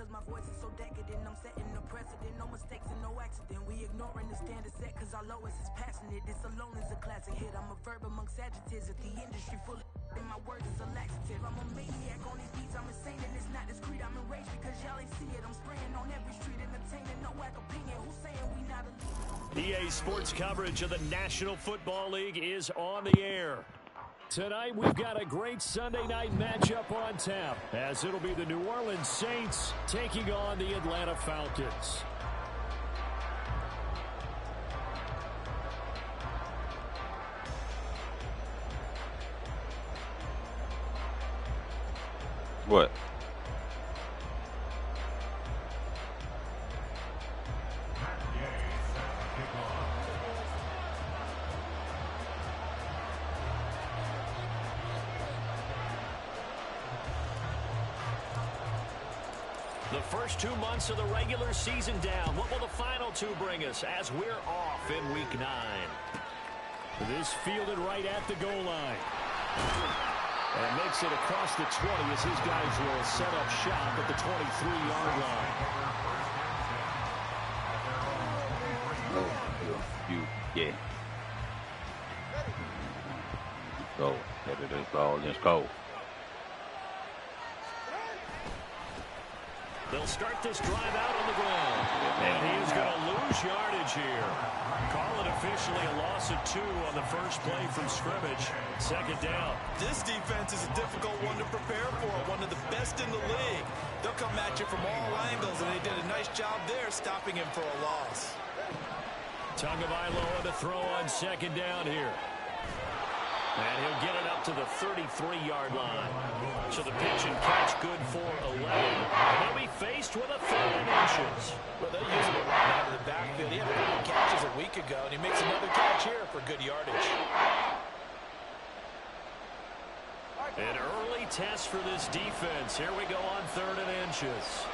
cause my voice is so decadent. I'm setting the precedent, no mistakes and no accident. We ignoring the standard set cause our lowest is passionate. This alone is a classic hit. I'm a verb amongst adjectives. If the industry full of and my words is a laxative. I'm a maniac on these beats, I'm insane and it's not discreet. I'm enraged because y'all ain't see it. I'm spraying on every street, entertaining, no whack opinion. Who's saying we not a EA Sports coverage of the National Football League is on the air. Tonight we've got a great Sunday night matchup on tap, as it'll be the New Orleans Saints taking on the Atlanta Falcons. What? The first 2 months of the regular season down. What will the final 2 bring us as we're off in Week 9? This fielded right at the goal line. And makes it across the 20 as his guys will set up shop at the 23-yard line. Yeah. Go. Headed this ball. Let's go. They'll start this drive out on the ground. And he is going to lose yardage here. Call it officially a loss of 2 on the first play from scrimmage. Second down. This defense is a difficult one to prepare for, one of the best in the league. They'll come at you from all angles, and they did a nice job there stopping him for a loss. Tagovailoa to throw on second down here. And he'll get it up to the 33-yard line. So the pitch and catch good for 11. And he'll be faced with a 3rd and inches. Well, they're using it right out of the backfield. He had 3 catches a week ago, and he makes another catch here for good yardage. An early test for this defense. Here we go on 3rd and inches.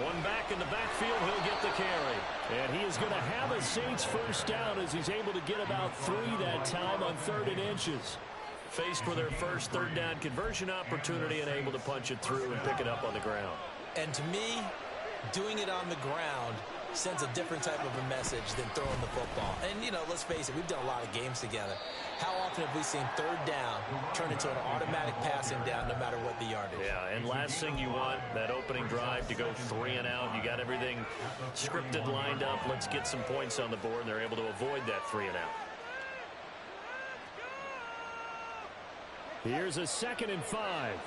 One back in the backfield, he'll get the carry. And he is going to have a Saints first down as he's able to get about 3 that time on 3rd and inches. Faced with their first 3rd down conversion opportunity and able to punch it through and pick it up on the ground. And to me, doing it on the ground sends a different type of a message than throwing the football. And, you know, let's face it, we've done a lot of games together. How often have we seen 3rd down turn into an automatic passing down no matter what the yardage? Yeah, and last thing you want, that opening drive to go 3 and out. You got everything scripted, lined up. Let's get some points on the board, and they're able to avoid that 3 and out. Here's a 2nd and 5.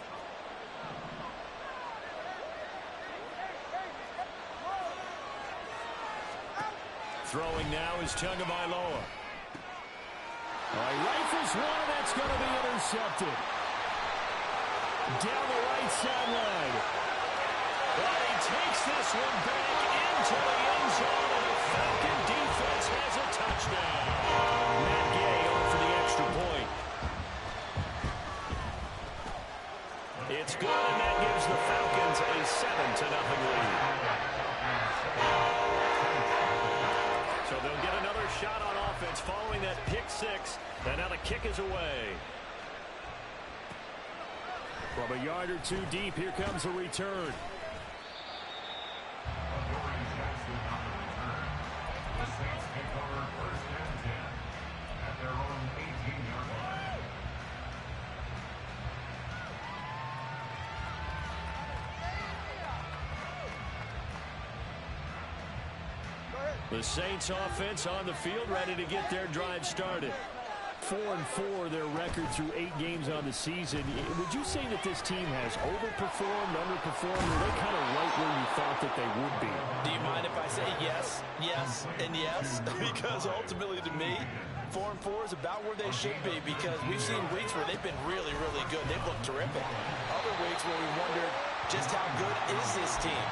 Throwing now is Tagovailoa. Rifles one, that's going to be intercepted. Down the right sideline. Well, he takes this one back into the end zone, and the Falcon defense has a touchdown. Matt Gay over for the extra point. It's good, and that gives the Falcons a 7-0 lead. So they'll get another shot on offense following that pick 6. And now the kick is away. From a yard or 2 deep, here comes a return. The Saints offense on the field, ready to get their drive started. 4-4 their record through 8 games on the season. Would you say that this team has overperformed, underperformed, or are they kind of right where you thought that they would be? Do you mind if I say yes, yes, and yes? Because ultimately to me, 4-4 is about where they should be, because we've seen weeks where they've been really, really good. They've looked terrific. Other weeks where we wondered just how good is this team?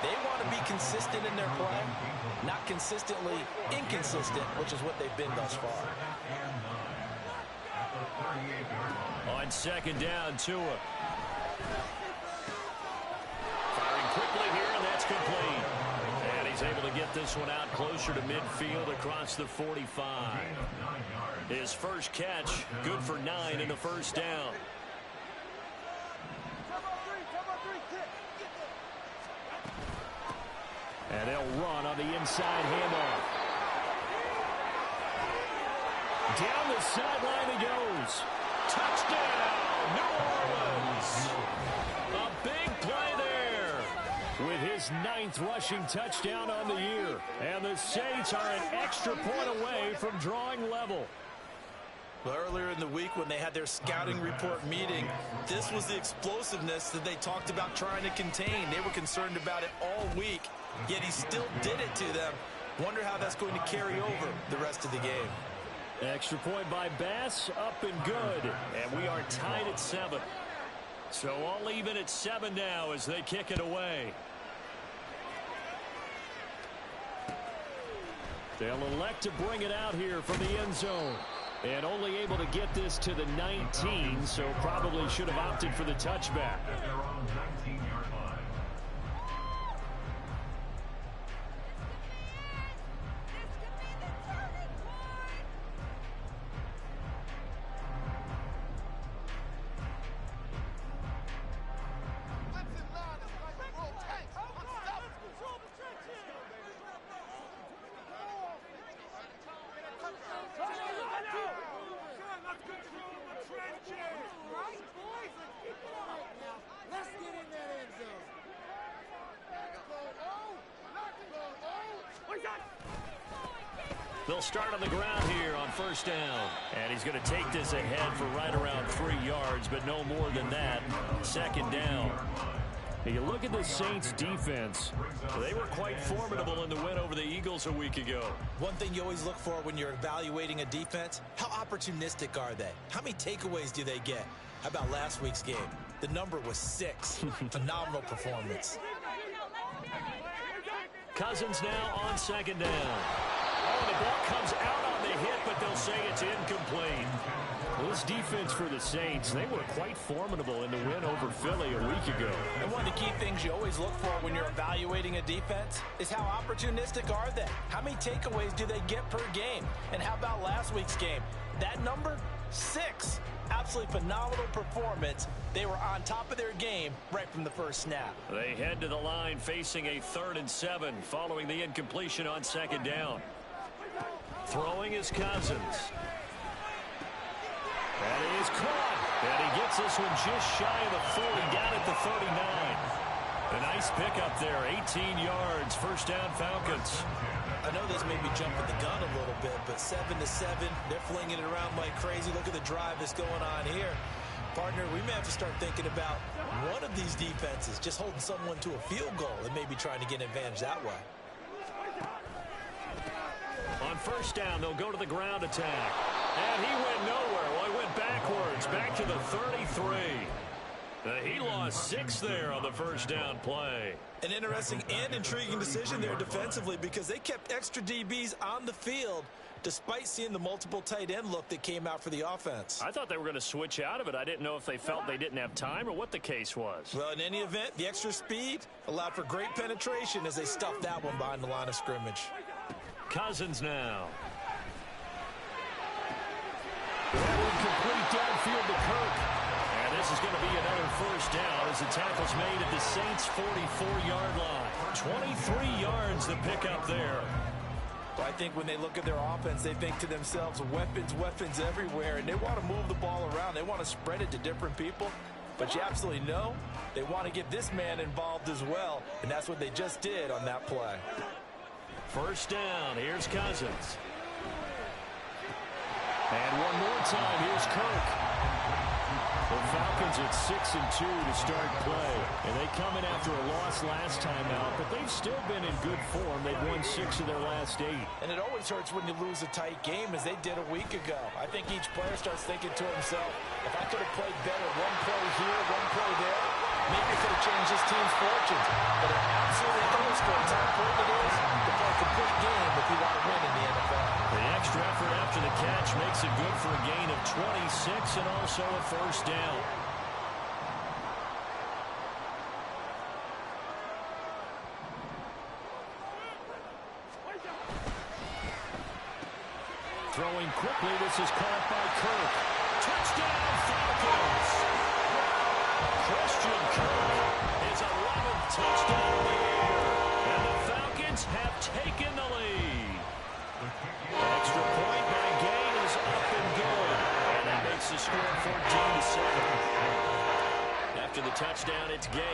They want to be consistent in their play, not consistently inconsistent, which is what they've been thus far. On second down, Tua. Firing quickly here, and that's complete. And he's able to get this one out closer to midfield across the 45. His first catch, good for 9 in the first down. run on the inside handoff. Down the sideline he goes. Touchdown, New Orleans. A big play there with his 9th rushing touchdown on the year. And the Saints are an extra point away from drawing level. Well, earlier in the week when they had their scouting report meeting, this was the explosiveness that they talked about trying to contain. They were concerned about it all week, yet he still did it to them. Wonder how that's going to carry over the rest of the game. Extra point by Bass, up and good. And we are tied at 7. So all even at 7 now as they kick it away. They'll elect to bring it out here from the end zone. And only able to get this to the 19, so probably should have opted for the touchback. They'll start on the ground here on first down. And he's going to take this ahead for right around 3 yards, but no more than that. Second down. Hey, you look at the Saints defense. They were quite formidable in the win over the Eagles a week ago. One thing you always look for when you're evaluating a defense, how opportunistic are they? How many takeaways do they get? How about last week's game? The number was 6. Phenomenal performance. Cousins now on second down. Oh, the ball comes out on the hit, but they'll say it's incomplete. Well, this defense for the Saints, they were quite formidable in the win over Philly a week ago. And one of the key things you always look for when you're evaluating a defense is how opportunistic are they? How many takeaways do they get per game? And how about last week's game? That number, 6. Absolutely phenomenal performance. They were on top of their game right from the first snap. They head to the line facing a 3rd and 7 following the incompletion on second down. Throwing is Cousins. That is caught. And he gets this one just shy of the 40, down at the 39. A nice pickup there, 18 yards, first down Falcons. I know this may be jumping the gun a little bit, but 7-7, they're flinging it around like crazy. Look at the drive that's going on here. Partner, we may have to start thinking about one of these defenses just holding someone to a field goal and maybe trying to get an advantage that way. On first down, they'll go to the ground attack. And he went nowhere. Well, he went backwards, back to the 33. He lost 6 there on the first down play. An interesting and intriguing decision there defensively because they kept extra DBs on the field despite seeing the multiple tight end look that came out for the offense. I thought they were going to switch out of it. I didn't know if they felt they didn't have time or what the case was. Well, in any event, the extra speed allowed for great penetration as they stuffed that one behind the line of scrimmage. Cousins now. Complete downfield to Kirk. And this is going to be another first down as the tackle's made at the Saints' 44-yard line. 23 yards to pick up there. Well, I think when they look at their offense, they think to themselves, weapons everywhere, and they want to move the ball around. They want to spread it to different people. But you absolutely know they want to get this man involved as well, and that's what they just did on that play. First down, here's Cousins. And one more time, here's Kirk. The Falcons at 6-2 to start play. And they come in after a loss last time out, but they've still been in good form. They've won 6 of their last 8. And it always hurts when you lose a tight game, as they did a week ago. I think each player starts thinking to himself, if I could have played better one play here, one play there, maybe it could have changed this team's fortunes. But it absolutely illustrates how important it is to play a complete game if you want to win in the NFL. The extra effort after the catch makes it good for a gain of 26 and also a first down. Throwing quickly, this is caught by Kirk. Touchdown, Falcons! Christian Kirk is 11th touchdown of the year. And the Falcons have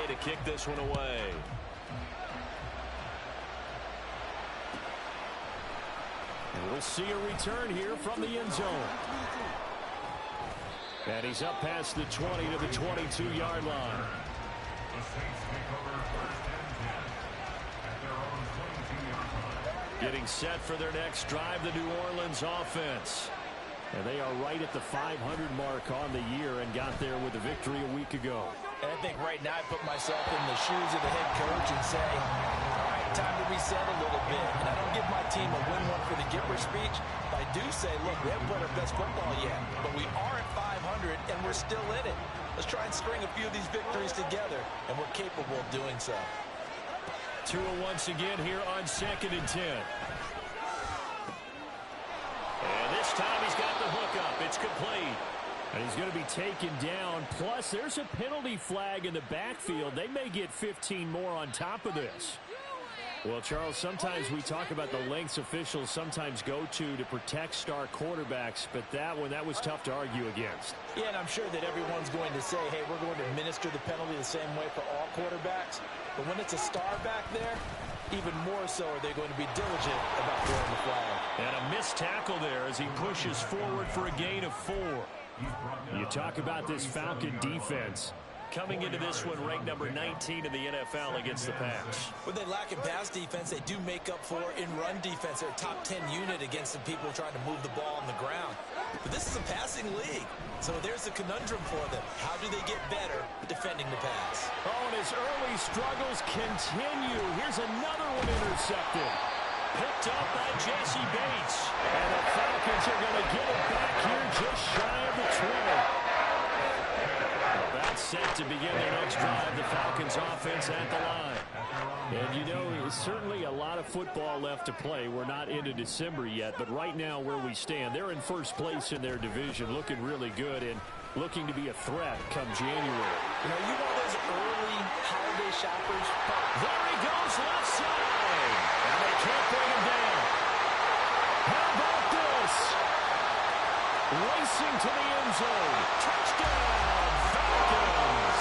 to kick this one away. And we'll see a return here from the end zone. And he's up past the 20 to the 22-yard line. Getting set for their next drive, the New Orleans offense. And they are right at the 500 mark on the year and got there with a victory a week ago. And I think right now I put myself in the shoes of the head coach and say, all right, time to reset a little bit. And I don't give my team a win one for the Gipper speech, but I do say, look, we haven't played our best football yet, but we are at 500 and we're still in it. Let's try and string a few of these victories together, and we're capable of doing so. Tua once again here on 2nd and 10. And this time he's got the hook up. It's complete. And he's going to be taken down. Plus, there's a penalty flag in the backfield. They may get 15 more on top of this. Well, Charles, sometimes we talk about the lengths officials sometimes go to protect star quarterbacks, but that was tough to argue against. Yeah, and I'm sure that everyone's going to say, hey, we're going to administer the penalty the same way for all quarterbacks. But when it's a star back there, even more so are they going to be diligent about throwing the flag. And a missed tackle there as he pushes forward for a gain of 4. You talk about this Falcon defense. Coming into this one ranked number 19 in the NFL against the pass. When they lack in pass defense, they do make up for in run defense. They're a top 10 unit against the people trying to move the ball on the ground. But this is a passing league, so there's a conundrum for them. How do they get better defending the pass? Oh, and his early struggles continue. Here's another one intercepted. Picked up by Jesse Bates. And the Falcons are going to get it back here just shy of the 20. That's set to begin their next drive. The Falcons offense at the line. And you know, certainly a lot of football left to play. We're not into December yet, but right now where we stand, they're in first place in their division, looking really good and looking to be a threat come January. You know, you want those early holiday shoppers? There he goes, left side. And they can't bring him down. How about this? Racing to the end zone. Touchdown, Falcons.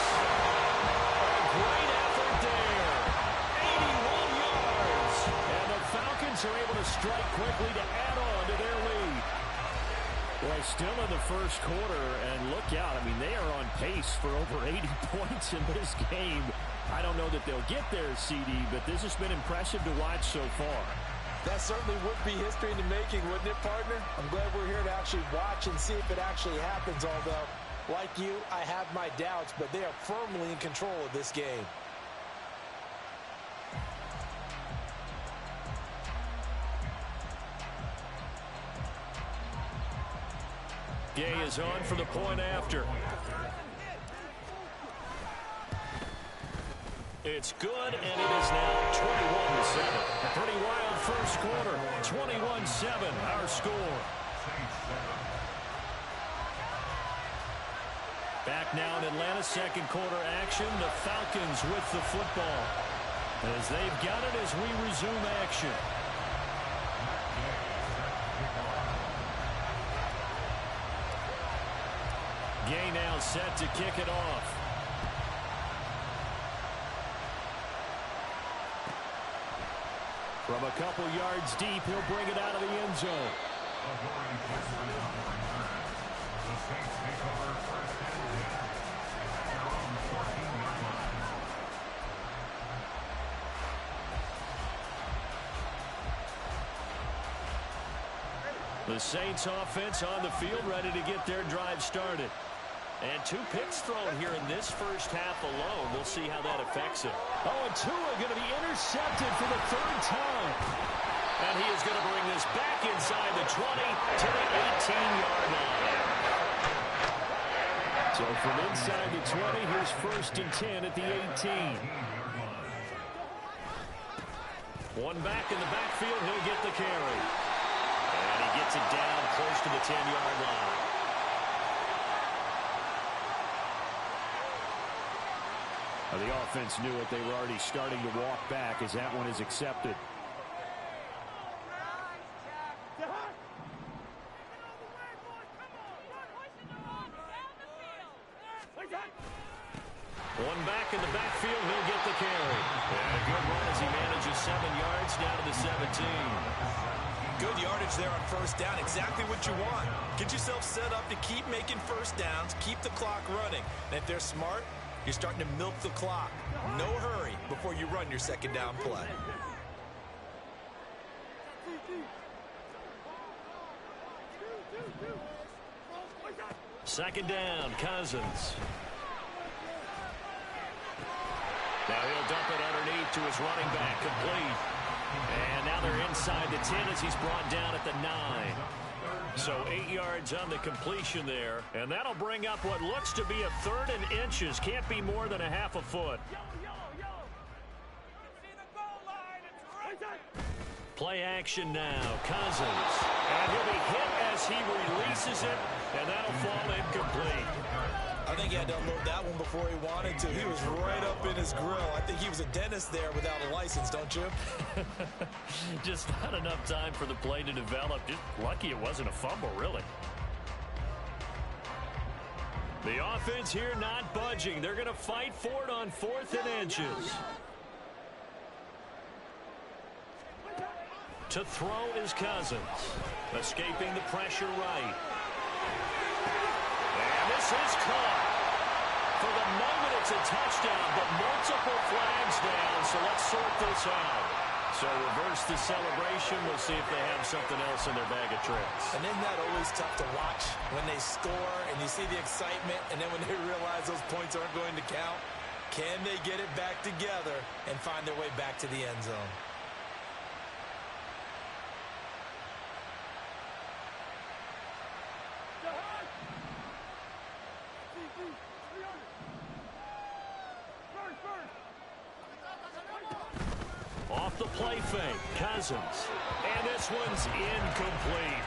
A great effort there. 81 yards. And the Falcons are able to strike quickly to add on to their lead. Well, still in the first quarter, and look out. I mean, they are on pace for over 80 points in this game. I don't know that they'll get there, CD, but this has been impressive to watch so far. That certainly would be history in the making, wouldn't it, partner? I'm glad we're here to actually watch and see if it actually happens, although, like you, I have my doubts, but they are firmly in control of this game. Gay is on for the point after. It's good, and it is now 21-7. A pretty wild first quarter. 21-7, our score. Back now in Atlanta, second quarter action. The Falcons with the football as they've got it as we resume action. Gay now set to kick it off. From a couple yards deep, he'll bring it out of the end zone. The Saints offense on the field ready to get their drive started. And 2 picks thrown here in this first half alone. We'll see how that affects it. Oh, and Tua going to be intercepted for the 3rd time. And he is going to bring this back inside the 20 to the 18-yard line. So from inside the 20, here's 1st and 10 at the 18. One back in the backfield, he'll get the carry. And he gets it down close to the 10-yard line. The offense knew it. They were already starting to walk back as that one is accepted. One back in the backfield. he'll get the carry. And a good run as he manages 7 yards down to the 17. Good yardage there on first down. Exactly what you want. Get yourself set up to keep making first downs, keep the clock running. And if they're smart, you're starting to milk the clock. No hurry before you run your second down play. Second down, Cousins. Now he'll dump it underneath to his running back, complete. And now they're inside the 10 as he's brought down at the 9. So 8 yards on the completion there. And that'll bring up what looks to be a 3rd and inches. Can't be more than a half a foot. Play action now. Cousins. And he'll be hit as he releases it. And that'll fall incomplete. I think he had to unload that one before he wanted to. He was right up in his grill. I think he was a dentist there without a license, don't you? Just not enough time for the play to develop. Just lucky it wasn't a fumble, really. The offense here not budging. They're going to fight for it on 4th and inches. To throw is Cousins. Escaping the pressure right. And this is caught. For the moment, it's a touchdown, but multiple flags down, so let's sort this out. So reverse the celebration. We'll see if they have something else in their bag of tricks. And isn't that always tough to watch when they score and you see the excitement, and then when they realize those points aren't going to count? Can they get it back together and find their way back to the end zone? Off the play fake, Cousins. And this one's incomplete.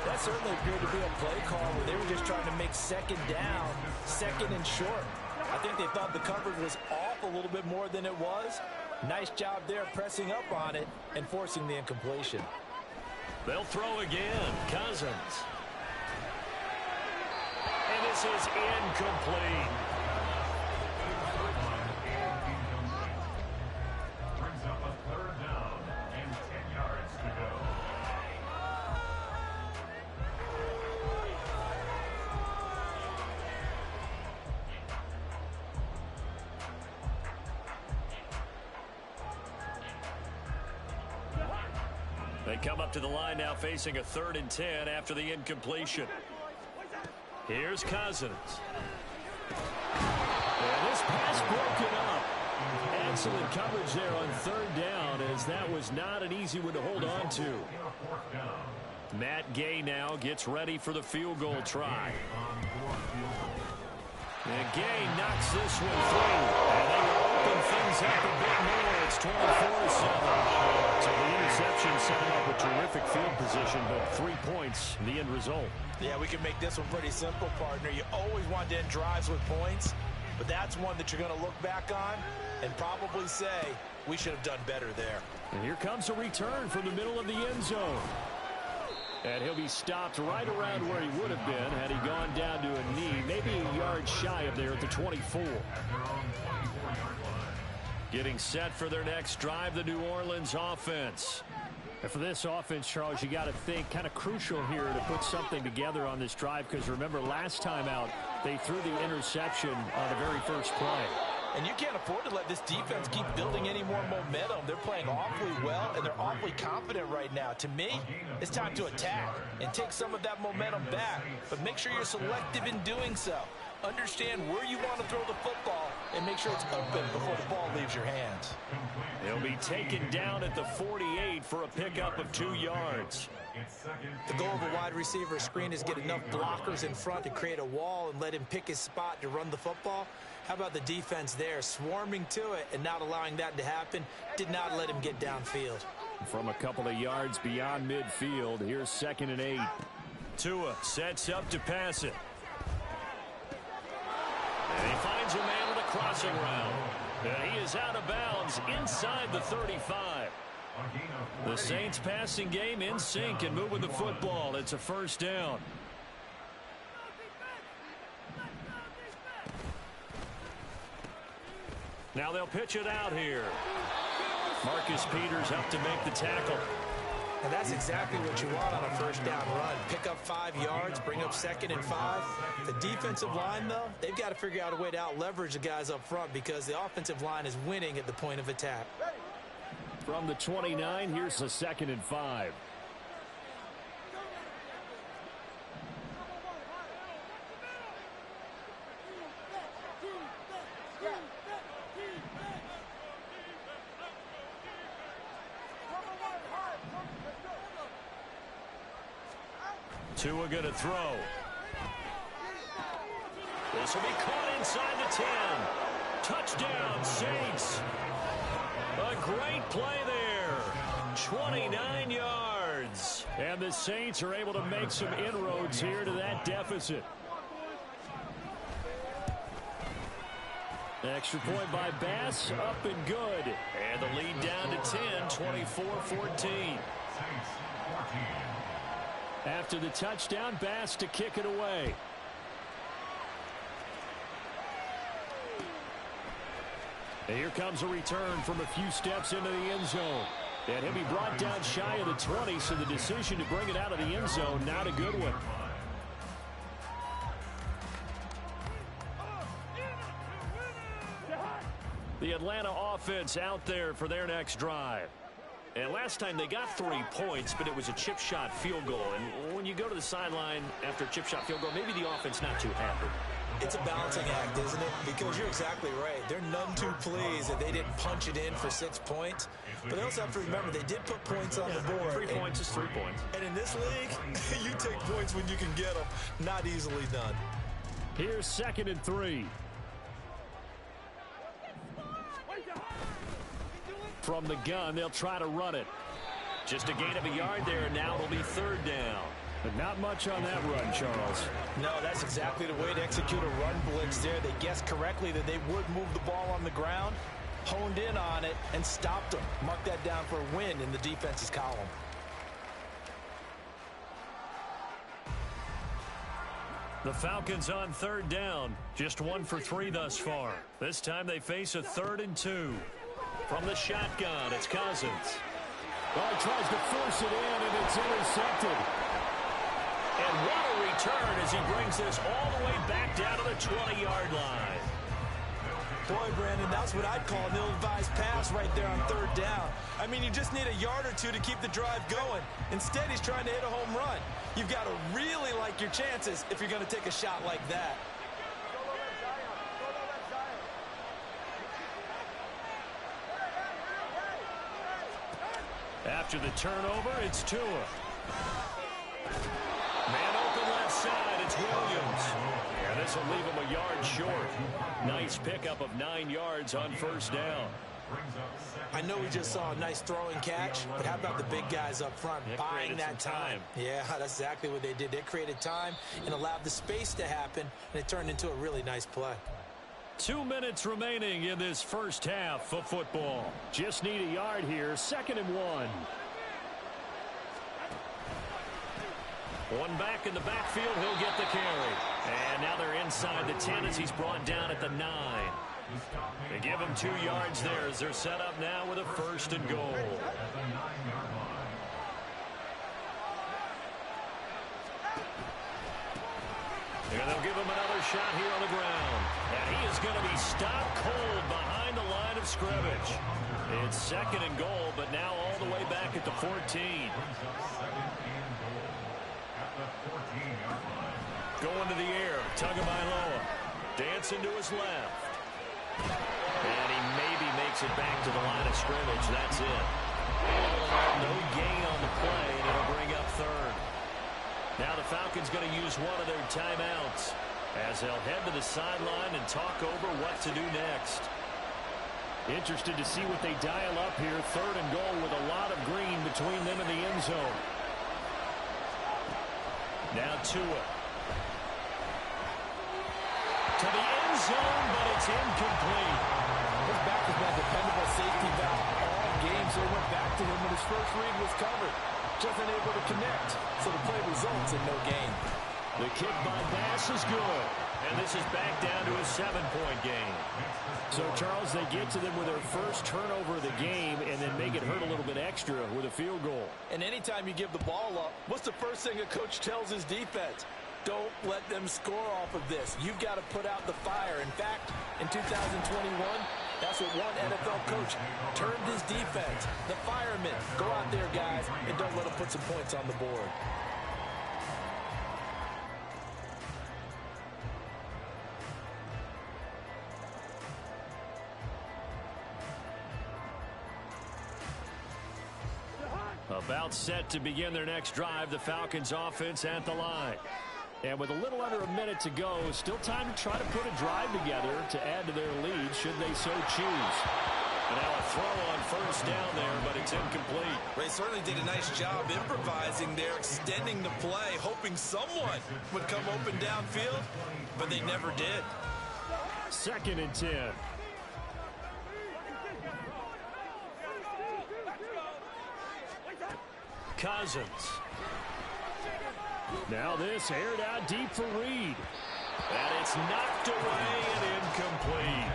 That certainly appeared to be a play call where they were just trying to make second down, second and short. I think they thought the coverage was off a little bit more than it was. Nice job there pressing up on it and forcing the incompletion. They'll throw again, Cousins. And this is incomplete. They come up to the line now facing a 3rd and 10 after the incompletion. Here's Cousins. And this pass broken up. Excellent coverage there on 3rd down, as that was not an easy one to hold on to. Matt Gay now gets ready for the field goal try. And Gay knocks this one through. And they will open things up a bit more. It's 24-7. So the interception set up a terrific field position, but 3 points, the end result. Yeah, we can make this one pretty simple, partner. You always want to end drives with points, but that's one that you're going to look back on and probably say, we should have done better there. And here comes a return from the middle of the end zone. And he'll be stopped right around where he would have been had he gone down to a knee, maybe a yard shy of there at the 24. Getting set for their next drive, the New Orleans offense. And for this offense, Charles, you got to think kind of crucial here to put something together on this drive, because remember last time out they threw the interception on the very first play. And you can't afford to let this defense keep building any more momentum. They're playing awfully well, and they're awfully confident right now. To me, it's time to attack and take some of that momentum back. But make sure you're selective in doing so. Understand where you want to throw the football and make sure it's open before the ball leaves your hands. He'll be taken down at the 48 for a pickup of 2 yards. The goal of a wide receiver screen is get enough blockers in front to create a wall and let him pick his spot to run the football. How about the defense there, swarming to it and not allowing that to happen? Did not let him get downfield. From a couple of yards beyond midfield, here's 2nd and 8. Tua sets up to pass it. And he finds a man with a crossing route. And he is out of bounds inside the 35. The Saints passing game in sync and moving the football. It's a first down. Now they'll pitch it out here. Marcus Peters up to make the tackle. And that's exactly what you want on a first down run. Pick up 5 yards, bring up 2nd and 5. The defensive line, though, they've got to figure out a way to out-leverage the guys up front because the offensive line is winning at the point of attack. From the 29, here's the 2nd and 5. Tua going to throw. This will be caught inside the 10. Touchdown, Saints. A great play there. 29 yards. And the Saints are able to make some inroads here to that deficit. Extra point by Bass, up and good. And the lead down to 10, 24-14. After the touchdown, Bass to kick it away. And here comes a return from a few steps into the end zone. And he'll be brought down shy of the 20, so the decision to bring it out of the end zone, not a good one. The Atlanta offense out there for their next drive. And last time they got 3 points, but it was a chip shot field goal. And when you go to the sideline after a chip shot field goal, maybe the offense not too happy. It's a balancing act, isn't it? Because you're exactly right. They're none too pleased that they didn't punch it in for 6 points. But they also have to remember they did put points on the board. 3 points is 3 points. And in this league, you take points when you can get them. Not easily done. Here's 2nd and 3. From the gun, they'll try to run it. Just a gain of a yard there, and now it'll be 3rd down. But not much on that run, Charles. No, that's exactly the way to execute a run blitz there. They guessed correctly that they would move the ball on the ground, honed in on it, and stopped them. Mark that down for a win in the defense's column. The Falcons on 3rd down. Just 1 for 3 thus far. This time they face a 3rd and 2. From the shotgun, it's Cousins. Oh, he tries to force it in, and it's intercepted. And what a return as he brings this all the way back down to the 20-yard line. Boy, Brandon, that's what I'd call an ill-advised pass right there on 3rd down. I mean, you just need a yard or 2 to keep the drive going. Instead, he's trying to hit a home run. You've got to really like your chances if you're going to take a shot like that. After the turnover, it's Tua. Man open left side, it's Williams. And this will leave him a yard short. Nice pickup of 9 yards on 1st down. I know we just saw a nice throwing catch, but how about the big guys up front buying that time? Yeah, that's exactly what they did. They created time and allowed the space to happen, and it turned into a really nice play. 2 minutes remaining in this first half of football. Just need a yard here. 2nd and 1. One back in the backfield. He'll get the carry. And now they're inside the 10 as he's brought down at the 9. They give him 2 yards there as they're set up now with a 1st and goal. And they'll give him another shot here on the ground. And he is going to be stopped cold behind the line of scrimmage. It's 2nd and goal, but now all the way back at the 14. Going to the air, Tagovailoa. Dancing to his left. And he maybe makes it back to the line of scrimmage. That's it. No gain on the play, and it'll bring up 3rd. Now the Falcons going to use one of their timeouts as they'll head to the sideline and talk over what to do next. Interested to see what they dial up here. 3rd and goal with a lot of green between them and the end zone. Now Tua. To the end zone, but it's incomplete. His back has been a dependable safety valve all game, so he went back to him when his first read was covered. Just unable to connect, so the play results in no gain. The kick by Bass is good. And And this is back down to a 7-point game. So, Charles, they get to them with their first turnover of the game and then make it hurt a little bit extra with a field goal. And anytime you give the ball up, what's the first thing a coach tells his defense? Don't let them score off of this. You've got to put out the fire. In fact, in 2021, that's what one NFL coach termed his defense. The firemen. Go out there, guys, and don't let them put some points on the board. About set to begin their next drive, the Falcons offense at the line. And with a little under a minute to go, still time to try to put a drive together to add to their lead should they so choose. And now a throw on first down there, but it's incomplete. They certainly did a nice job improvising there, extending the play, hoping someone would come open downfield, but they never did. 2nd and 10. Cousins. Now this aired out deep for Reed. And it's knocked away and incomplete.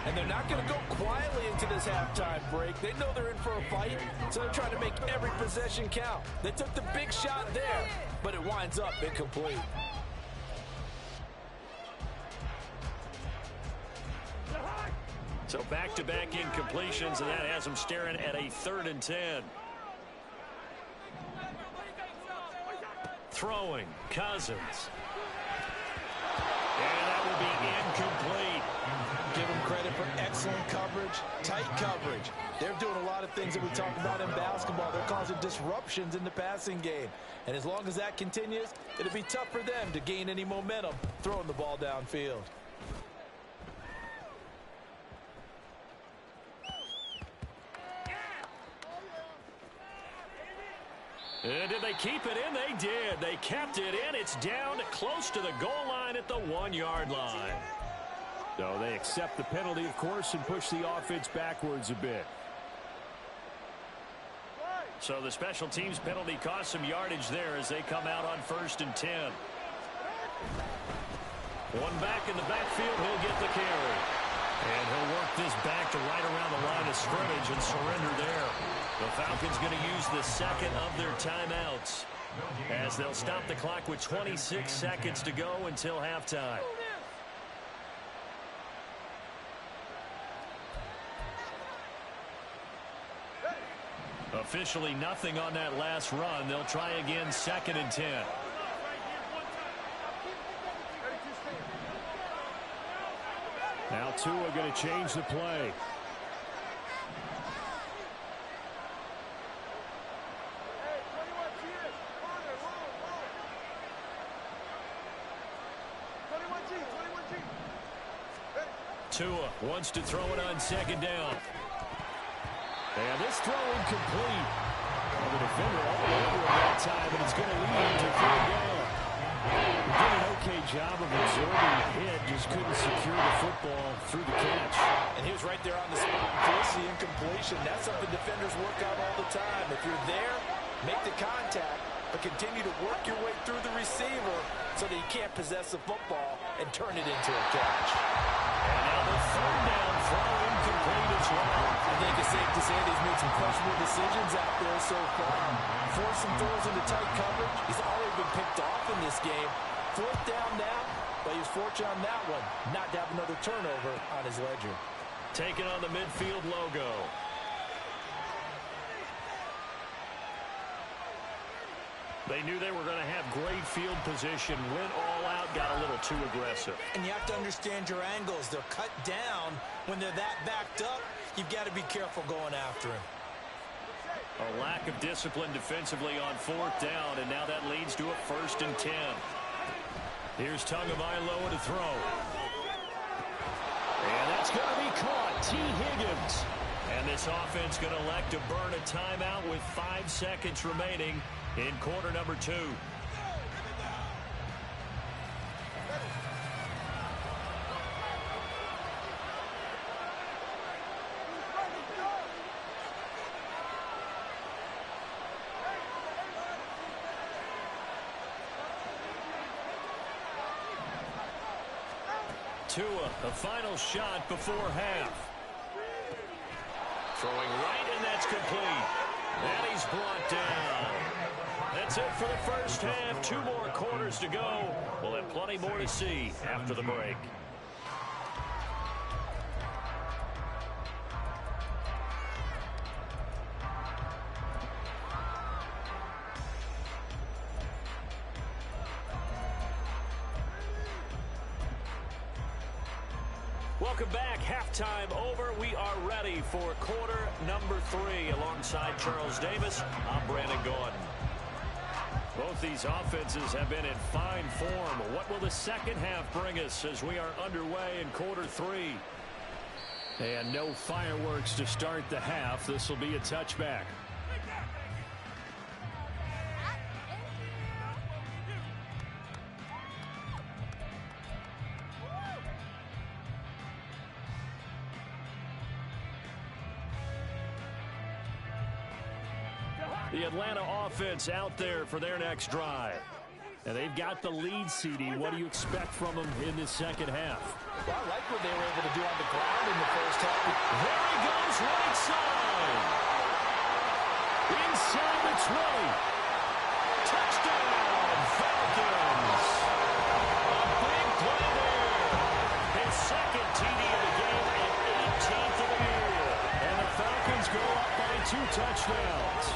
And they're not going to go quietly into this halftime break. They know they're in for a fight, so they're trying to make every possession count. They took the big shot there, but it winds up incomplete. So back-to-back incompletions, and that has them staring at a 3rd and 10. Throwing, Cousins. And that will be incomplete. Give them credit for excellent coverage, tight coverage. They're doing a lot of things that we talk about in basketball. They're causing disruptions in the passing game. And as long as that continues, it'll be tough for them to gain any momentum throwing the ball downfield. And did they keep it in? They did. They kept it in. It's down close to the goal line at the 1-yard line. So they accept the penalty, of course, and push the offense backwards a bit. So the special teams penalty cost some yardage there as they come out on 1st and 10. One back in the backfield. He'll get the carry. And he'll work this back to right around the line of scrimmage and surrender there. The Falcons going to use the 2nd of their timeouts as they'll stop the clock with 26 seconds to go until halftime. Officially nothing on that last run. They'll try again, 2nd and 10. Now Tua going to change the play. Tua wants to throw it on 2nd down. And this throw incomplete. Well, the defender all over him that time, and it's going to lead him to 3rd down. He did an okay job of absorbing the hit, just couldn't secure the football through the catch. And he was right there on the spot and forced the incompletion. That's something defenders work out all the time. If you're there, make the contact, but continue to work your way through the receiver so that you can't possess the football and turn it into a catch. And now the 3rd down throw incomplete as well. I think it's safe to say that he's made some questionable decisions out there so far. Forcing throws into tight coverage. He's already been picked off in this game. 4th down now, but he was fortunate on that one not to have another turnover on his ledger. Taking on the midfield logo. They knew they were going to have great field position, went all out, got a little too aggressive. And you have to understand your angles. They're cut down. When they're that backed up, you've got to be careful going after him. A lack of discipline defensively on 4th down, and now that leads to a 1st and 10. Here's Tagovailoa to throw. And that's going to be caught. T. Higgins. And this offense going to elect to burn a timeout with 5 seconds remaining in quarter number 2. Tua, the final shot before half. Throwing right, and that's complete. And he's brought down. That's it for the first half. 2 more quarters to go. We'll have plenty more to see after the break. Welcome back. Halftime over. We are ready for quarter number 3. Alongside Charles Davis, I'm Brandon Gaudin. Both these offenses have been in fine form. What will the second half bring us as we are underway in quarter 3? And no fireworks to start the half. This will be a touchback. The Atlanta offense out there for their next drive. And they've got the lead, CD. What do you expect from them in this second half? Well, I like what they were able to do on the ground in the first half. There he goes, right side. Inside the 20. Touchdown, Falcons. A big play there. His second TD of the game and 18th of the year. And the Falcons go up by 2 touchdowns.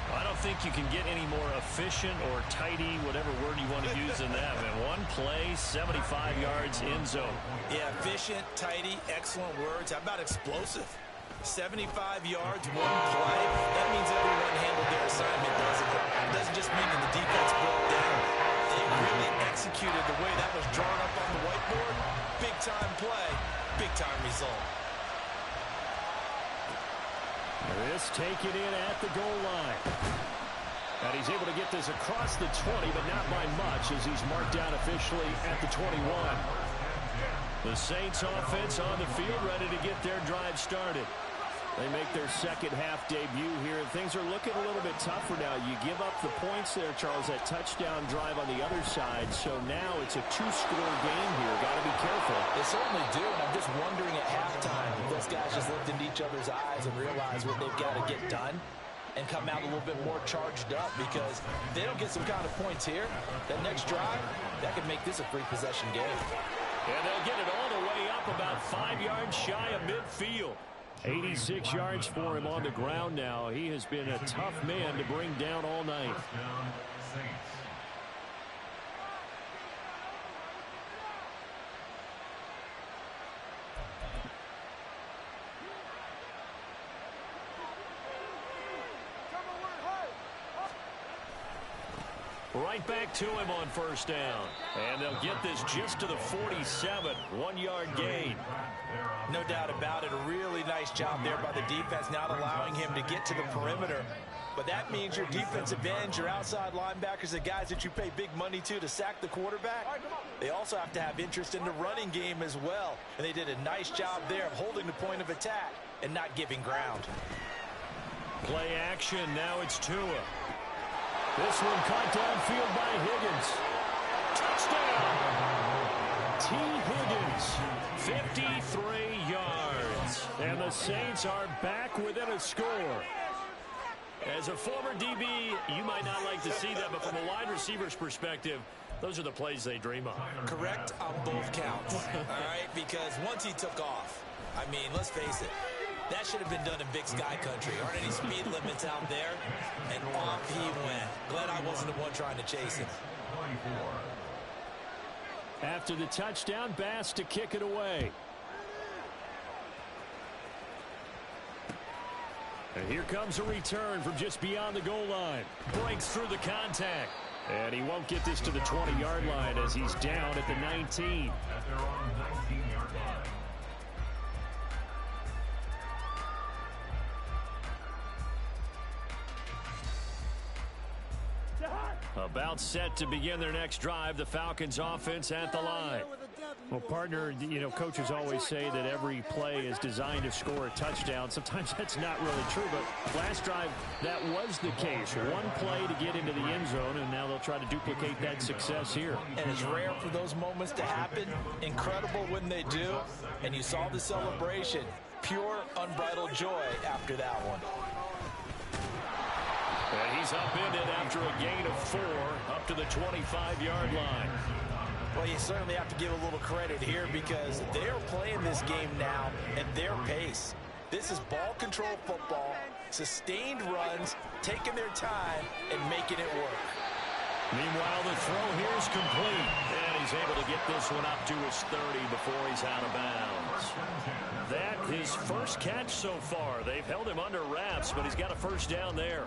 I don't think you can get any more efficient or tidy, whatever word you want to use in that. Man, one play, 75 yards in zone. Yeah, efficient, tidy, excellent words. How about explosive? 75 yards, one play. That means everyone handled their assignment, doesn't it? It doesn't just mean that the defense broke down. They really executed the way that was drawn up on the whiteboard. Big-time play, big-time result. This taken in at the goal line. And he's able to get this across the 20, but not by much as he's marked down officially at the 21. The Saints offense on the field ready to get their drive started. They make their second half debut here, and things are looking a little bit tougher now. You give up the points there, Charles, that touchdown drive on the other side. So now it's a 2-score game here. Got to be careful. They certainly do, and I'm just wondering at halftime if those guys just looked into each other's eyes and realized what they've got to get done and come out a little bit more charged up, because if they don't get some kind of points here, that next drive, that could make this a free possession game. And they'll get it all the way up about 5 yards shy of midfield. 86 yards for him on the ground now. He has been a tough man to bring down all night. Right back to him on first down. And they'll get this just to the 47. 1-yard gain. No doubt about it. A really nice job there by the defense, not allowing him to get to the perimeter. But that means your defensive ends, your outside linebackers, the guys that you pay big money to sack the quarterback, they also have to have interest in the running game as well. And they did a nice job there of holding the point of attack and not giving ground. Play action. Now it's Tua. This one caught downfield by Higgins. Touchdown! T. Higgins, 53 yards. And the Saints are back within a score. As a former DB, you might not like to see that, but from a wide receiver's perspective, those are the plays they dream of. Correct on both counts, all right? Because once he took off, I mean, let's face it, that should have been done in Big Sky Country. Aren't any speed limits out there? And off he went. Glad I wasn't the one trying to chase him. After the touchdown, Bass to kick it away. And here comes a return from just beyond the goal line. Breaks through the contact. And he won't get this to the 20-yard line as he's down at the 19. About set to begin their next drive. The Falcons offense at the line. Well, partner, you know, coaches always say that every play is designed to score a touchdown. Sometimes that's not really true, but last drive, that was the case. One play to get into the end zone, and now they'll try to duplicate that success here. And it's rare for those moments to happen. Incredible when they do. And you saw the celebration. Pure, unbridled joy after that one. And he's upended after a gain of 4 up to the 25-yard line. Well, you certainly have to give a little credit here because they're playing this game now at their pace. This is ball control football, sustained runs, taking their time, and making it work. Meanwhile, the throw here is complete. And he's able to get this one up to his 30 before he's out of bounds. That his first catch so far. They've held him under wraps, but he's got a first down there.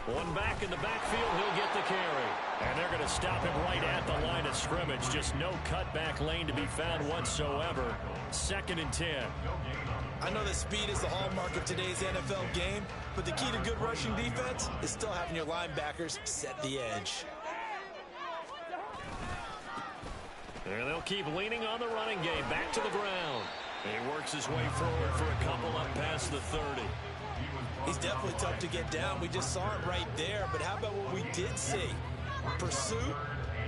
One back in the backfield, he'll get the carry. And they're going to stop him right at the line of scrimmage. Just no cutback lane to be found whatsoever. 2nd and 10. I know that speed is the hallmark of today's NFL game, but the key to good rushing defense is still having your linebackers set the edge. And they'll keep leaning on the running game. Back to the ground. And he works his way forward for a couple up past the 30. He's definitely tough to get down. We just saw it right there. But how about what we did see? Pursuit,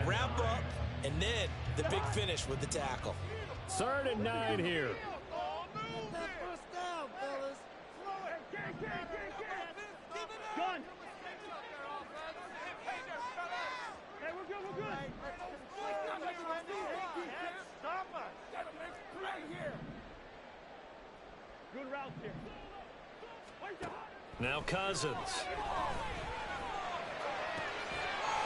wrap up, and then the big finish with the tackle. 3rd and 9 here. Gun. Hey, we're good, we're good. Stop us. Right here. Good route here. Now Cousins.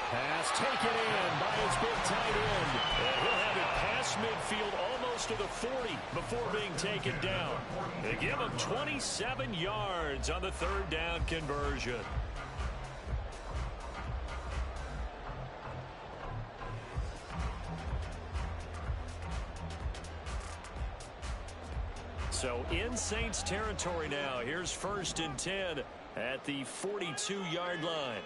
Pass taken in by his big tight end. And he'll have it past midfield almost to the 40 before being taken down. They give him 27 yards on the 3rd down conversion. So in Saints territory now. Here's 1st and 10 at the 42-yard line.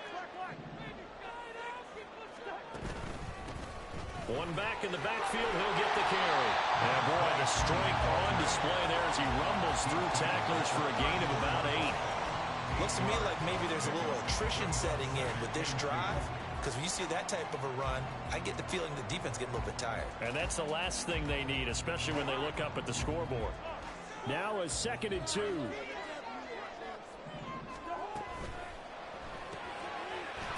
One back in the backfield, he'll get the carry. And boy, the strength on display there as he rumbles through tacklers for a gain of about 8. Looks to me like maybe there's a little attrition setting in with this drive. Because when you see that type of a run, I get the feeling the defense getting a little bit tired. And that's the last thing they need, especially when they look up at the scoreboard. Now a 2nd and 2.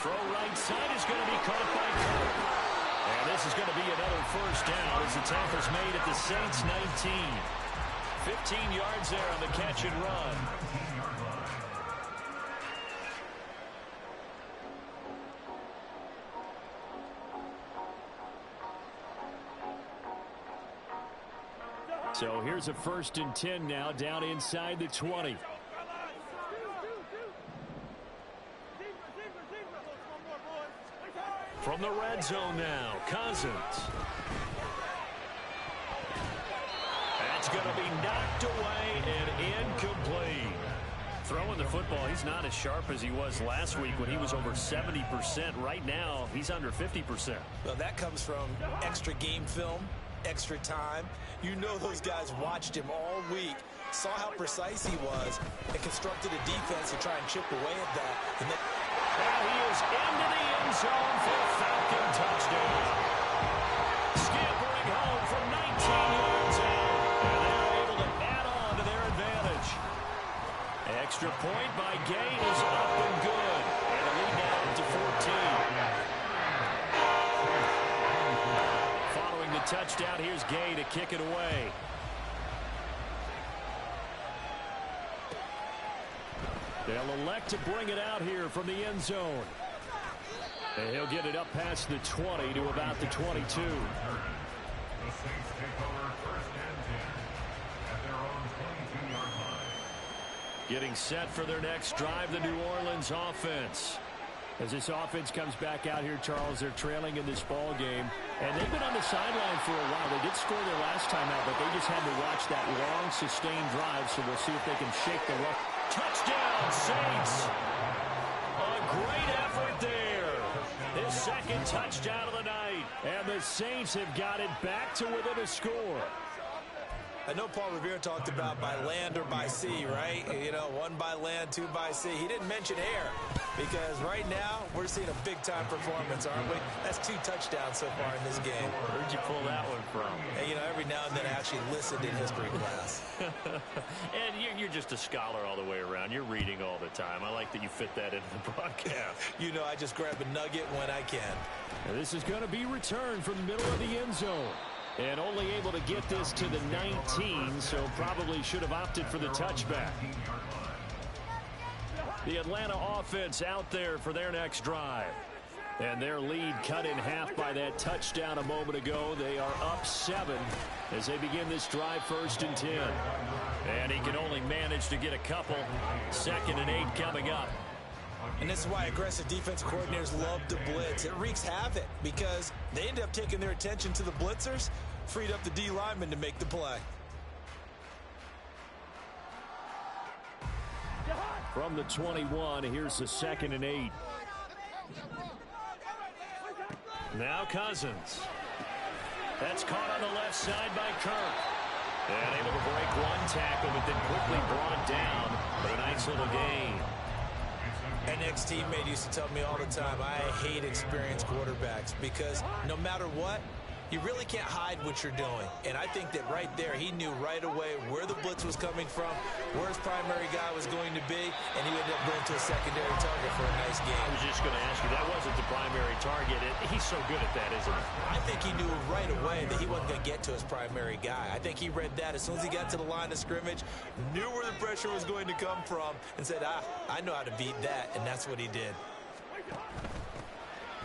Throw right side is going to be caught by Kirk. And this is going to be another first down as the tackle's made at the Saints 19. 15 yards there on the catch and run. So here's a 1st and 10 now down inside the 20. From the red zone now, Cousins. That's going to be knocked away and incomplete. Throwing the football, he's not as sharp as he was last week when he was over 70%. Right now, he's under 50%. Well, that comes from extra game film, extra time. You know those guys watched him all week, saw how precise he was, and constructed a defense to try and chip away at that. And he is into the end zone for a Falcon touchdown. Scampering home from 19 yards out. And they're able to add on to their advantage. Extra point by Gay is up and good. And the lead now up to 14. Following the touchdown, here's Gay to kick it away. They'll elect to bring it out here from the end zone. And he'll get it up past the 20 to about the 22. The Saints take over 1st and 10 at their own 22-yard line. Getting set for their next drive, the New Orleans offense. As this offense comes back out here, Charles, they're trailing in this ball game. And they've been on the sideline for a while. They did score their last time out, but they just had to watch that long, sustained drive. So we'll see if they can shake the rough. Touchdown, Saints. A great effort The second touchdown of the night. And the Saints have got it back to within a score. I know Paul Revere talked about by land or by sea, right? You know, one by land, two by sea. He didn't mention air because right now we're seeing a big-time performance, aren't we? That's 2 touchdowns so far in this game. Where'd you pull that one from? And, you know, every now and then I actually listened in history class. And you're just a scholar all the way around. You're reading all the time. I like that you fit that into the broadcast. You know, I just grab a nugget when I can. And this is going to be returned from the middle of the end zone. And only able to get this to the 19, so probably should have opted for the touchback. The Atlanta offense out there for their next drive. And their lead cut in half by that touchdown a moment ago. They are up 7 as they begin this drive 1st and 10. And he can only manage to get a couple. 2nd and 8 coming up. And this is why aggressive defense coordinators love to blitz. It wreaks havoc because they end up taking their attention to the blitzers, freed up the D lineman to make the play. From the 21, here's the 2nd and 8. Now Cousins. That's caught on the left side by Kirk. And able to break one tackle, but then quickly brought down. But a nice little gain. An ex-teammate used to tell me all the time, I hate experienced quarterbacks because no matter what, you really can't hide what you're doing. And I think that right there, he knew right away where the blitz was coming from, where his primary guy was going to be, and he ended up going to a secondary target for a nice game. I was just going to ask you, that wasn't the primary target. He's so good at that, isn't he? I think he knew right away that he wasn't going to get to his primary guy. I think he read that as soon as he got to the line of scrimmage, knew where the pressure was going to come from, and said, I know how to beat that, and that's what he did.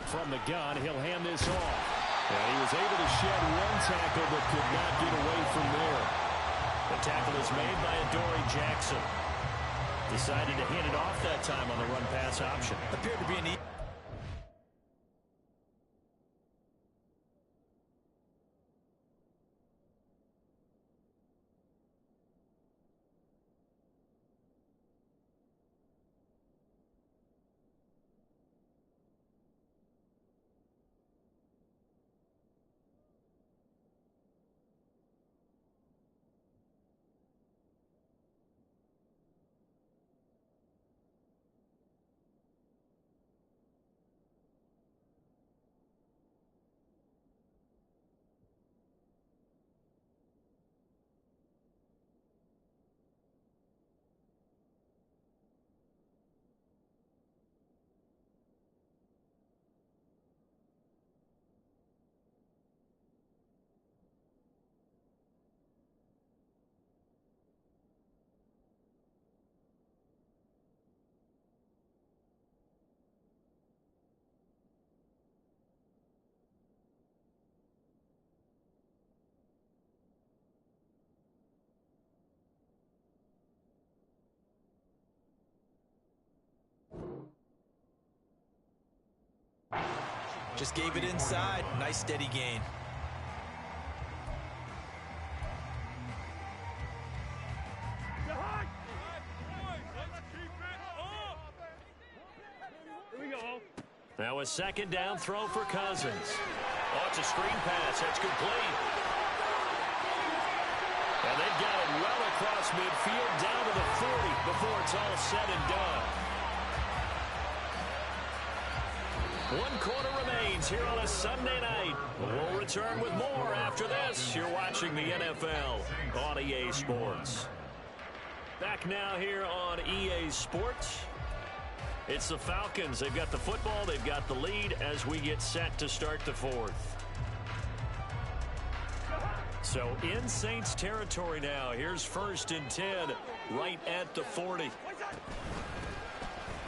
From the gun, he'll hand this off. And he was able to shed one tackle but could not get away from there. The tackle is made by Adoree Jackson. Decided to hand it off that time on the run-pass option. Appeared to be an just gave it inside. Nice steady gain. Now a 2nd down throw for Cousins. Oh, it's a screen pass. That's complete. And they've got it well across midfield down to the 40 before it's all said and done. 1 quarter remains here on a Sunday night. We'll return with more after this. You're watching the NFL on EA Sports. Back now here on EA Sports. It's the Falcons. They've got the football. They've got the lead as we get set to start the 4th. So in Saints territory now. Here's 1st and 10 right at the 40.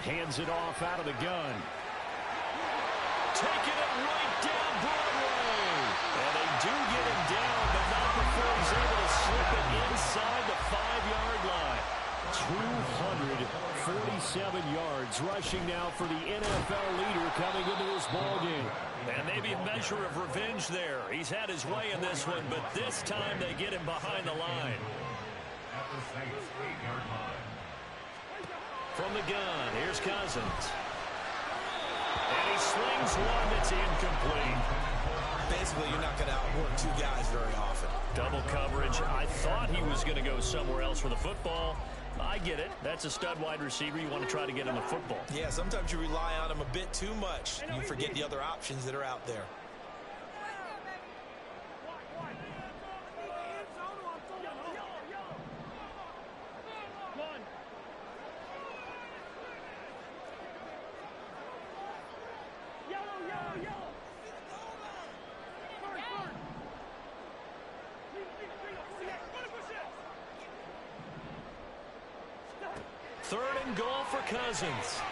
Hands it off out of the gun. Taking it right down Broadway. And they do get him down, but not before he's able to slip it inside the 5-yard line. 247 yards rushing now for the NFL leader coming into this ballgame. And maybe a measure of revenge there. He's had his way in this one, but this time they get him behind the line. From the gun, here's Cousins. And he slings one that's incomplete. Basically, you're not going to outwork two guys very often. Double coverage. I thought he was going to go somewhere else for the football. I get it. That's a stud wide receiver. You want to try to get him the football. Yeah, sometimes you rely on him a bit too much. You forget the other options that are out there. Third and goal for Cousins.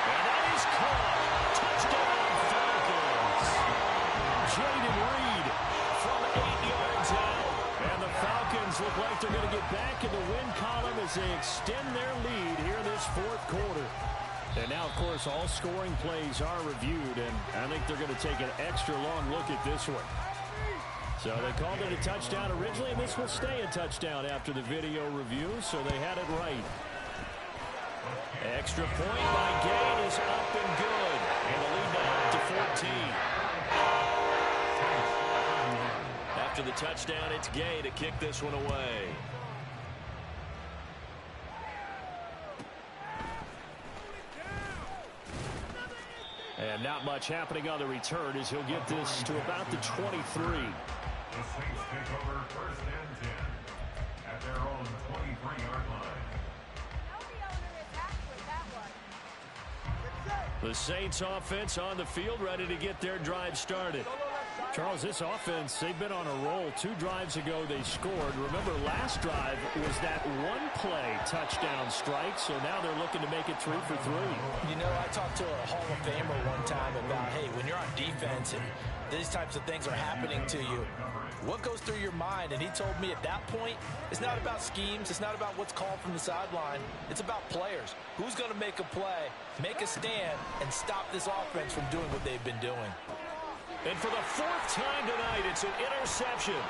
And that is caught. Touchdown, Falcons. Jayden Reed from 8 yards out. And the Falcons look like they're going to get back in the win column as they extend their lead here in this fourth quarter. And now, of course, all scoring plays are reviewed, and I think they're going to take an extra long look at this one. So they called it a touchdown originally, and this will stay a touchdown after the video review, so they had it right. Extra point by Gain is up and good, and the lead now up to 14. After the touchdown, it's Gay to kick this one away. And not much happening on the return as he'll get this to about the 23. The Saints take over first and 10 at their own 23-yard line. The Saints offense on the field, ready to get their drive started. Charles, this offense, they've been on a roll. 2 drives ago they scored. Remember, last drive was that one-play touchdown strike, so now they're looking to make it 3 for 3. You know, I talked to a Hall of Famer one time about, hey, when you're on defense and these types of things are happening to you, what goes through your mind? And he told me at that point, it's not about schemes. It's not about what's called from the sideline. It's about players. Who's going to make a play, make a stand, and stop this offense from doing what they've been doing? And for the 4th time tonight, it's an interception.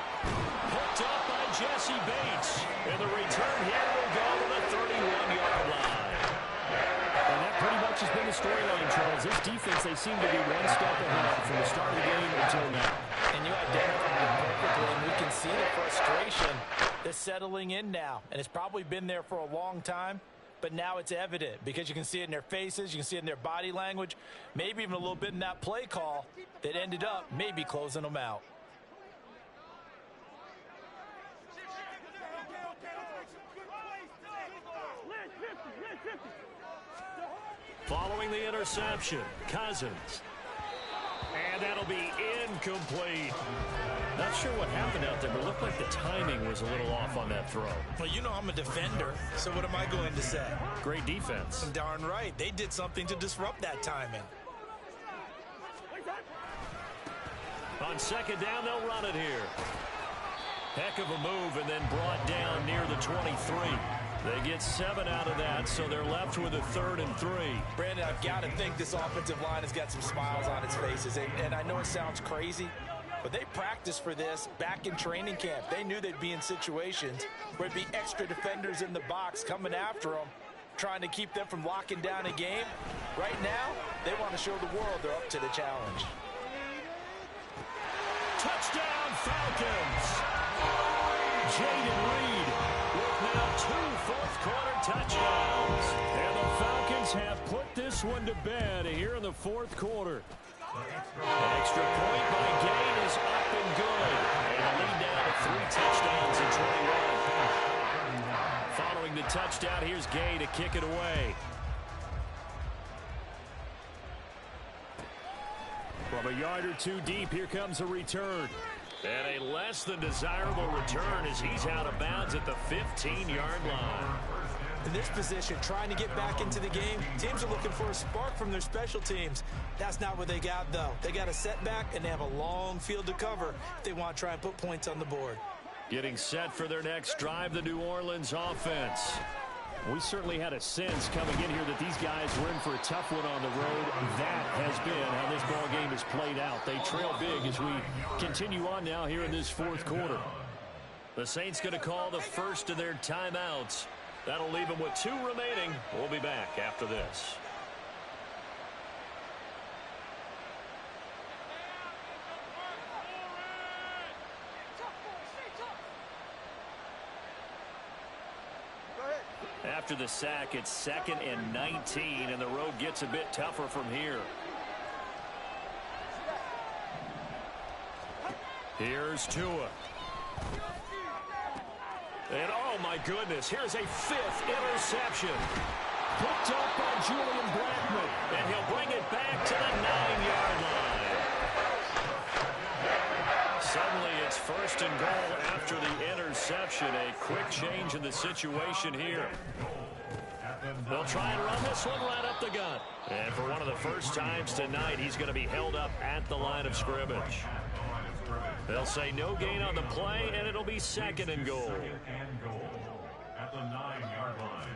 Picked up by Jesse Bates. And the return here will go to the 31-yard line. And that pretty much has been the storyline, Charles. This defense, they seem to be one step ahead from the start of the game until now. And you identified it perfectly, and we can see the frustration that's settling in now. And it's probably been there for a long time. But now it's evident because you can see it in their faces, you can see it in their body language, maybe even a little bit in that play call that ended up maybe closing them out. Following the interception, Cousins. And that'll be incomplete. Not sure what happened out there, but it looked like the timing was a little off on that throw. Well, you know I'm a defender, so what am I going to say? Great defense. Darn right. They did something to disrupt that timing. On second down, they'll run it here. Heck of a move, and then brought down near the 23. They get 7 out of that, so they're left with a 3rd and 3. Brandon, I've got to think this offensive line has got some smiles on its faces. And I know it sounds crazy, but they practiced for this back in training camp. They knew they'd be in situations where there'd be extra defenders in the box coming after them, trying to keep them from locking down a game. Right now, they want to show the world they're up to the challenge. Touchdown, Falcons! Jayden Reed with now 2 fourth-quarter touchdowns. And the Falcons have put this one to bed here in the 4th quarter. Extra point by Gain is up and good. And the lead down to 3 touchdowns in 21. Following the touchdown, here's Gay to kick it away. From a yard or 2 deep, here comes a return. And a less than desirable return as he's out of bounds at the 15-yard line. In this position, trying to get back into the game, teams are looking for a spark from their special teams. That's not what they got, though. They got a setback, and they have a long field to cover if they want to try and put points on the board. Getting set for their next drive, the New Orleans offense. We certainly had a sense coming in here that these guys were in for a tough one on the road. That has been how this ball game has played out. They trail big as we continue on now here in this 4th quarter. The Saints going to call the first of their timeouts. That'll leave them with 2 remaining. We'll be back after this. after the sack. It's 2nd and 19, and the road gets a bit tougher from here. Here's Tua. And oh my goodness, here's a 5th interception. Picked up by Julian Blackmon, and he'll bring it back to the 9-yard line. Suddenly it's 1st and goal after the interception. A quick change in the situation here. They'll try and run this one right up the gut. And for one of the first times tonight, he's going to be held up at the line of scrimmage. They'll say no gain on the play, and it'll be 2nd and goal. At the 9-yard line.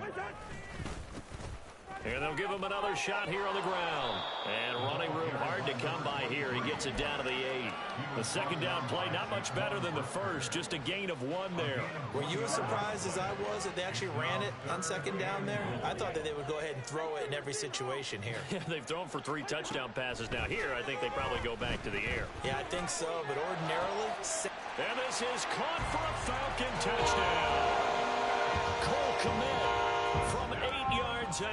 And they'll give him another shot here on the ground. And running room hard to come by here. He gets it down to the 8. The 2nd down play, not much better than the first. Just a gain of 1 there. Were you as surprised as I was that they actually ran it on 2nd down there? I thought that they would go ahead and throw it in every situation here. Yeah, they've thrown for 3 touchdown passes. Now here, I think they probably go back to the air. Yeah, I think so, but ordinarily... And this is caught for a Falcon touchdown. Cole Kmet from 8 yards out.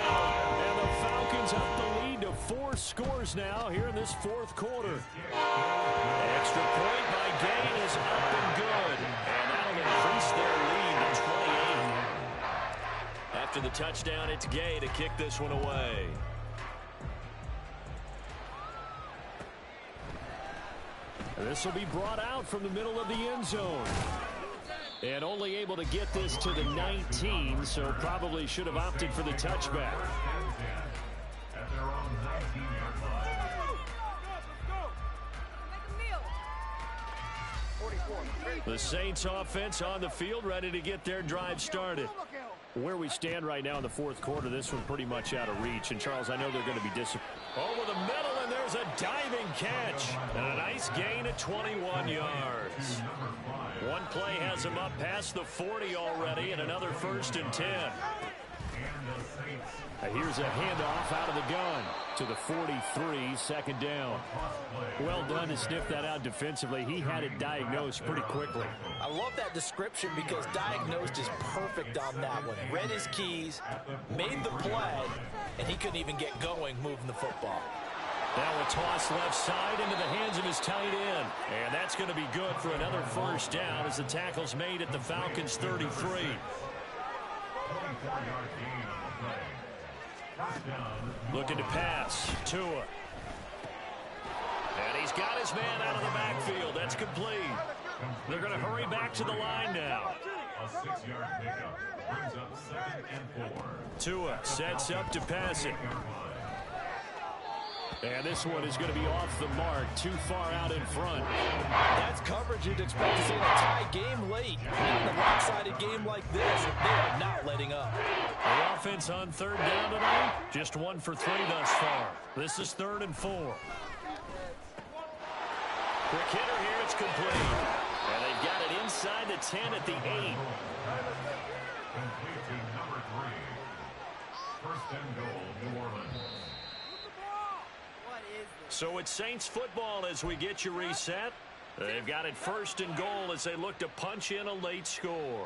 And the Falcons have the lead to 4 scores now here in this 4th quarter. Extra point by Gain is up and good. And that'll increase their lead to 28. After the touchdown, it's Gay to kick this one away. This will be brought out from the middle of the end zone. And only able to get this to the 19, so probably should have opted for the touchback. At their own 19-yard line. The Saints offense on the field, ready to get their drive started. Where we stand right now in the 4th quarter, this one pretty much out of reach. And, Charles, I know they're going to be disappointed. Over the middle, and there's a diving catch. And a nice gain of 21 yards. One play has him up past the 40 already, and another 1st and 10. Here's a handoff out of the gun to the 43, 2nd down. Well done to sniff that out defensively. He had it diagnosed pretty quickly. I love that description because diagnosed is perfect on that one. Read his keys, made the play, and he couldn't even get going moving the football. Now a toss left side into the hands of his tight end. And that's going to be good for another 1st down as the tackle's made at the Falcons' 33. 24-yard gain on the play. Looking to pass. Tua. And he's got his man out of the backfield. That's complete. They're going to hurry back to the line now. A 6-yard pickup brings up 2nd and 4. Tua sets up to pass it. And this one is going to be off the mark, too far out in front. That's coverage you'd expect to see in a tie game late. Not in a lopsided game like this. They are not letting up. The offense on 3rd down tonight, just 1 for 3 thus far. This is 3rd and 4. Quick hitter here, it's complete. And they've got it inside the 10 at the 8. Complete to number 3. 1st and goal, New Orleans. So it's Saints football as we get you reset. They've got it 1st and goal as they look to punch in a late score.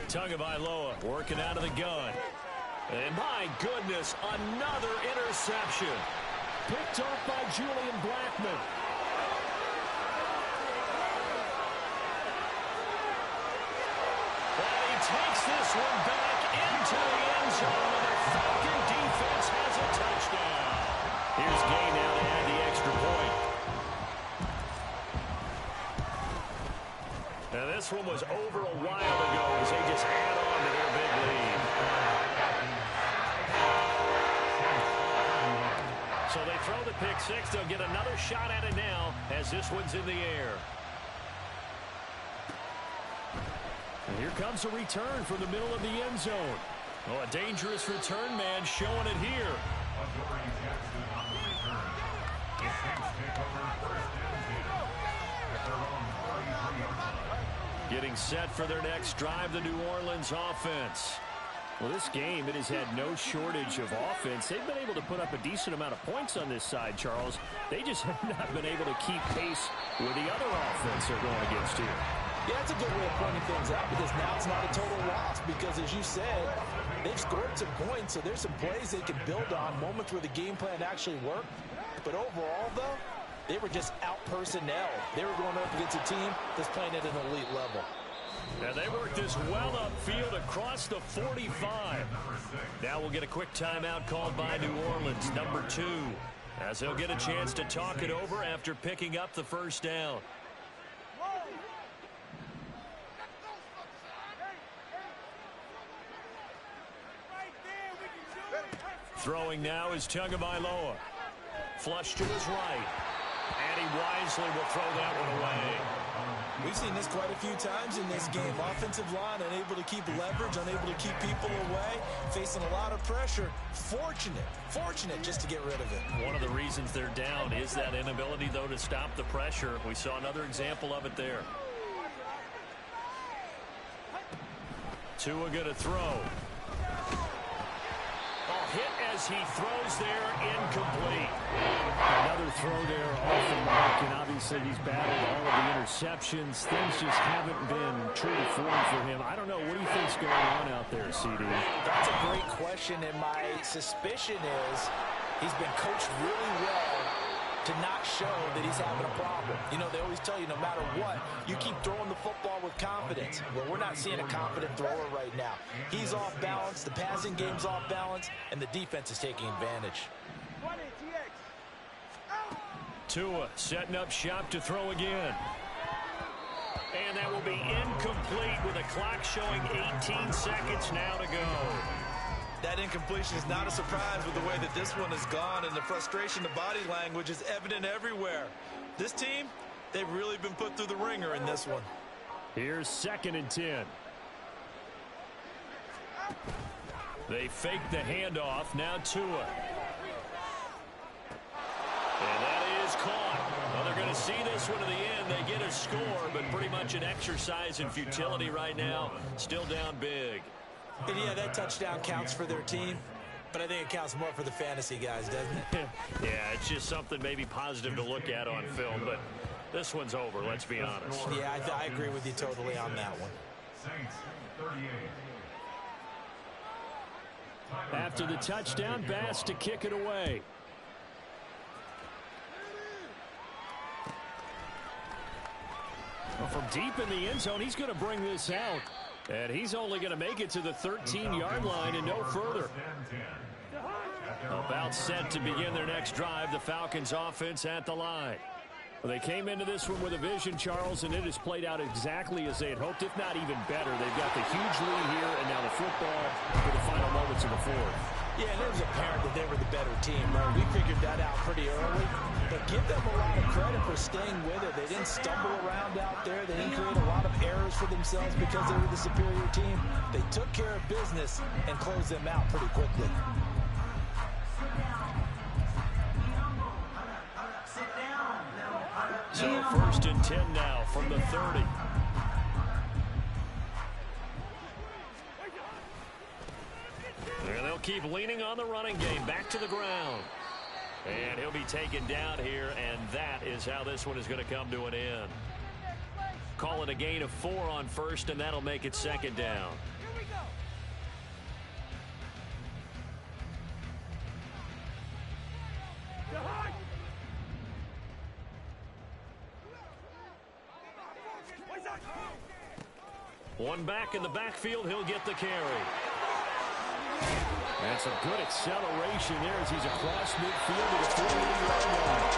Tagovailoa working out of the gun. And my goodness, another interception. Picked off by Julian Blackmon. And he takes this one back into the end zone. And the Falcon defense has a touchdown. Here's Gay now to add the extra point. Now this one was over a while ago as they just add on to their big lead. So they throw the pick 6. They'll get another shot at it now as this one's in the air. And here comes a return from the middle of the end zone. Oh, a dangerous return man showing it here. Adoree Jackson on the return. The Saints take over 1st and 10 at their own 33-yard line. Getting set for their next drive, the New Orleans offense. Well, this game, it has had no shortage of offense. They've been able to put up a decent amount of points on this side, Charles. They just have not been able to keep pace with the other offense they're going against here. Yeah, it's a good way of pointing things out because now it's not a total loss because, as you said, they've scored some points, so there's some plays they can build on, moments where the game plan actually worked. But overall, though, they were just out-personnel. They were going up against a team that's playing at an elite level. And they worked this well upfield across the 45. Now we'll get a quick timeout called by New Orleans, number 2, as they'll get a chance to talk it over after picking up the first down. Throwing now is Tagovailoa. Flush to his right. And he wisely will throw that one away. We've seen this quite a few times in this game. Offensive line unable to keep leverage, unable to keep people away, facing a lot of pressure. Fortunate just to get rid of it. One of the reasons they're down is that inability, though, to stop the pressure. We saw another example of it there. Tua going to throw. Hit as he throws there, incomplete. Another throw there off the mark, and obviously he's battled all of the interceptions. Things just haven't been true to form for him. I don't know. What do you think's going on out there, CD? That's a great question, and my suspicion is he's been coached really well to not show that he's having a problem. You know, they always tell you no matter what, you keep throwing the football with confidence. Well, we're not seeing a confident thrower right now. He's off balance, the passing game's off balance, and the defense is taking advantage. Tua setting up shop to throw again. And that will be incomplete with a clock showing 18 seconds now to go. That incompletion is not a surprise with the way that this one has gone, and the frustration, the body language is evident everywhere. This team, they've really been put through the ringer in this one. Here's 2nd and 10. They fake the handoff. Now Tua. And that is caught. Well, they're going to see this one to the end. They get a score, but pretty much an exercise in futility right now. Still down big. And yeah, that touchdown counts for their team, but I think it counts more for the fantasy guys, doesn't it? Yeah, it's just something maybe positive to look at on film, but this one's over, let's be honest. Yeah, I agree with you totally on that one. After the touchdown, Bass to kick it away. Well, from deep in the end zone, he's going to bring this out. And he's only going to make it to the 13-yard line and no further. About set to begin their next drive, the Falcons offense at the line. Well, they came into this one with a vision, Charles, and it has played out exactly as they had hoped, if not even better. They've got the huge lead here, and now the football for the final moments of the fourth. Yeah, and it was apparent that they were the better team, right? We figured that out pretty early. But give them a lot of credit for staying with it. They didn't stumble around out there. They didn't create a lot of errors for themselves because they were the superior team. They took care of business and closed them out pretty quickly. So 1st and 10 now from the 30. And they'll keep leaning on the running game. Back to the ground. And he'll be taken down here, and that is how this one is going to come to an end. Call it a gain of 4 on 1st, and that'll make it 2nd down. One back in the backfield, he'll get the carry. And some good acceleration there as he's across midfield to the 48-yard line.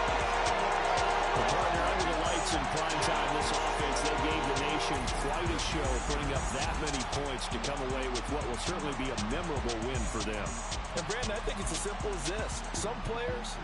The partner under the lights in prime time, this offense, they gave the nation quite a show, putting up that many points to come away with what will certainly be a memorable win for them. And Brandon, I think it's as simple as this. Some players